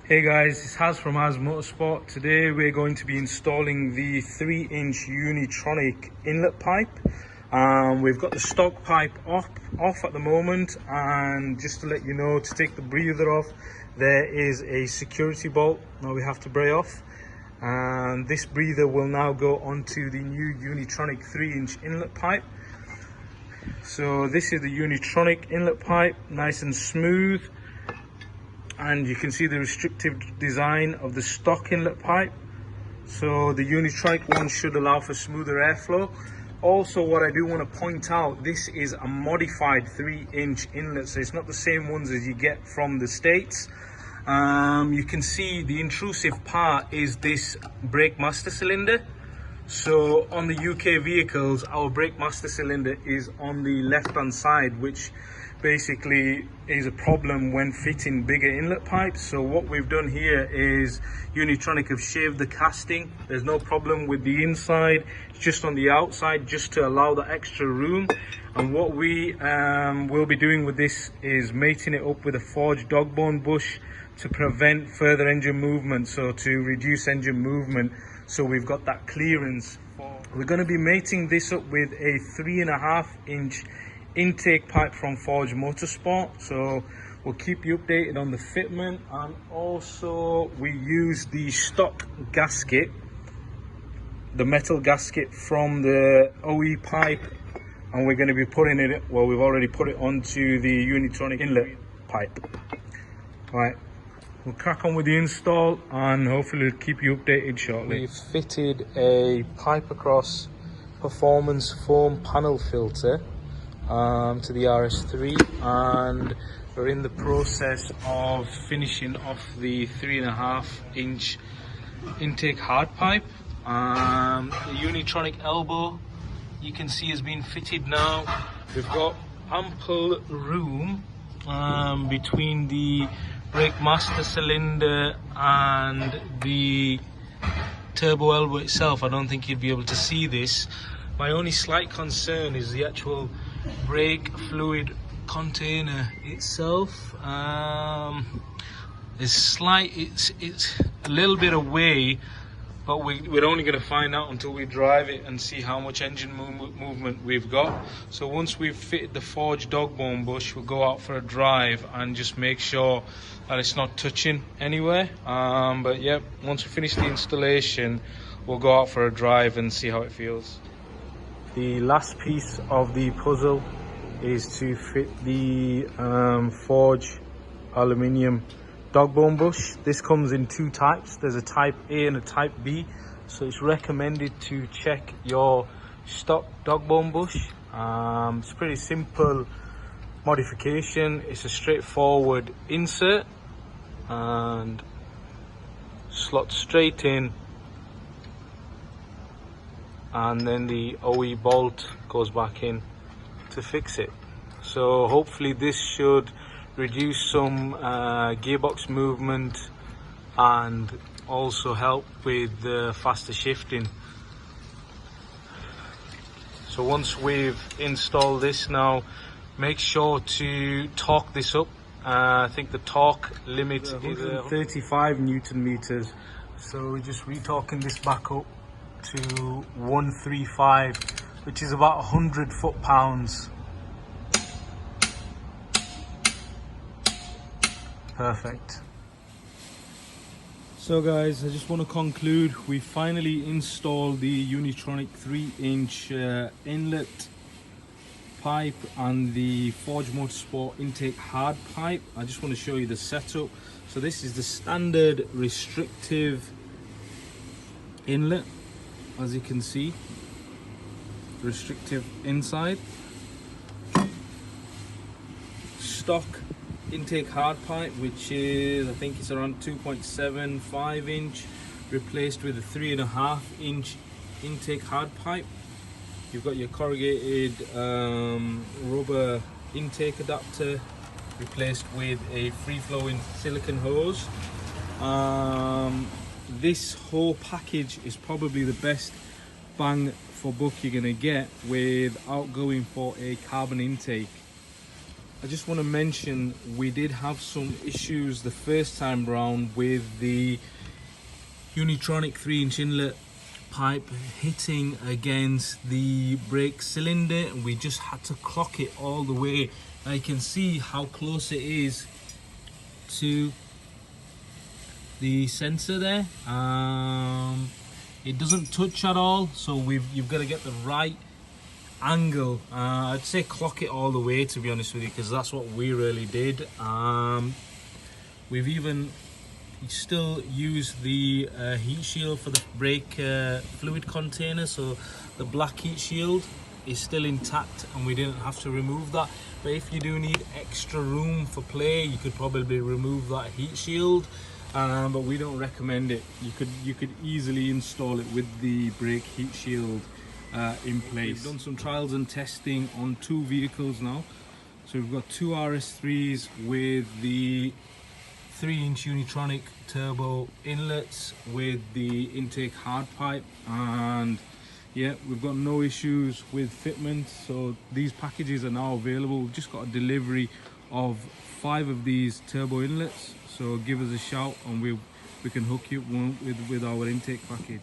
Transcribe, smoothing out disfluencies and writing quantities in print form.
Hey guys, it's Haz from Haz Motorsport. Today we're going to be installing the 3-inch Unitronic inlet pipe. We've got the stock pipe off at the moment, and just to let you know, to take the breather off, there is a security bolt that we have to bray off, and this breather will now go onto the new Unitronic 3-inch inlet pipe. So this is the Unitronic inlet pipe, nice and smooth. And you can see the restrictive design of the stock inlet pipe. So the Unitronic one should allow for smoother airflow. Also, what I do want to point out, this is a modified 3-inch inlet, so it's not the same ones as you get from the States. You can see the intrusive part is this brake master cylinder. So on the UK vehicles, our brake master cylinder is on the left hand side, which basically is a problem when fitting bigger inlet pipes. So what we've done here is Unitronic have shaved the casting. There's no problem with the inside, it's just on the outside, just to allow the extra room. And what we will be doing with this is mating it up with a forged Dogbone bush to prevent further engine movement, so to reduce engine movement, so we've got that clearance. We're going to be mating this up with a 3.5-inch intake pipe from Forged Motorsport, so we'll keep you updated on the fitment. And also we use the stock gasket, the metal gasket from the OE pipe, and we're going to be putting it, well, we've already put it onto the Unitronic inlet pipe. Right, we'll crack on with the install and hopefully we'll keep you updated shortly. We've fitted a Pipercross performance foam panel filter to the RS3, and we're in the process of finishing off the 3.5-inch intake hard pipe. The Unitronic elbow, you can see, has been fitted now. We've got ample room between the brake master cylinder and the turbo elbow itself. I don't think you'd be able to see this. My only slight concern is the actual brake fluid container itself. It's a little bit away, but we're only going to find out until we drive it and see how much engine movement we've got. So once we've fitted the forged Dogbone bush, we'll go out for a drive and just make sure that it's not touching anywhere. But yeah, once we finish the installation, we'll go out for a drive and see how it feels. The last piece of the puzzle is to fit the forged aluminium Dogbone bush. This comes in two types. There's a type A and a type B. So it's recommended to check your stock Dogbone bush. It's a pretty simple modification. It's a straightforward insert and slots straight in, and then the OE bolt goes back in to fix it. So hopefully this should reduce some gearbox movement and also help with the faster shifting. So once we've installed this now, make sure to torque this up. I think the torque limit is 135 Newton meters. So we're just retorquing this back up to 135, which is about 100 foot-pounds. Perfect. So guys, I just want to conclude, we finally installed the Unitronic 3-inch inlet pipe and the Forged Motorsport intake hard pipe. I just want to show you the setup. So this is the standard restrictive inlet, as you can see, restrictive inside. Stock intake hard pipe, which is, I think it's around 2.75 inch, replaced with a 3.5-inch intake hard pipe. You've got your corrugated rubber intake adapter replaced with a free-flowing silicone hose. This whole package is probably the best bang for buck you're going to get without going for a carbon intake. I just want to mention we did have some issues the first time round with the Unitronic 3-inch inlet pipe hitting against the brake cylinder, and we just had to clock it all the way. Now you can see how close it is to the sensor there. It doesn't touch at all, so you've got to get the right angle. I'd say clock it all the way, to be honest with you, because that's what we really did. We've even still used the heat shield for the brake fluid container, so the black heat shield is still intact and we didn't have to remove that. But if you do need extra room for play, you could probably remove that heat shield, but we don't recommend it. You could easily install it with the brake heat shield in place. We've done some trials and testing on 2 vehicles now. So we've got 2 RS3s with the 3-inch Unitronic turbo inlets with the intake hard pipe, and yeah, we've got no issues with fitment. So these packages are now available. We've just got a delivery of 5 of these turbo inlets, so give us a shout and we can hook you with our intake package.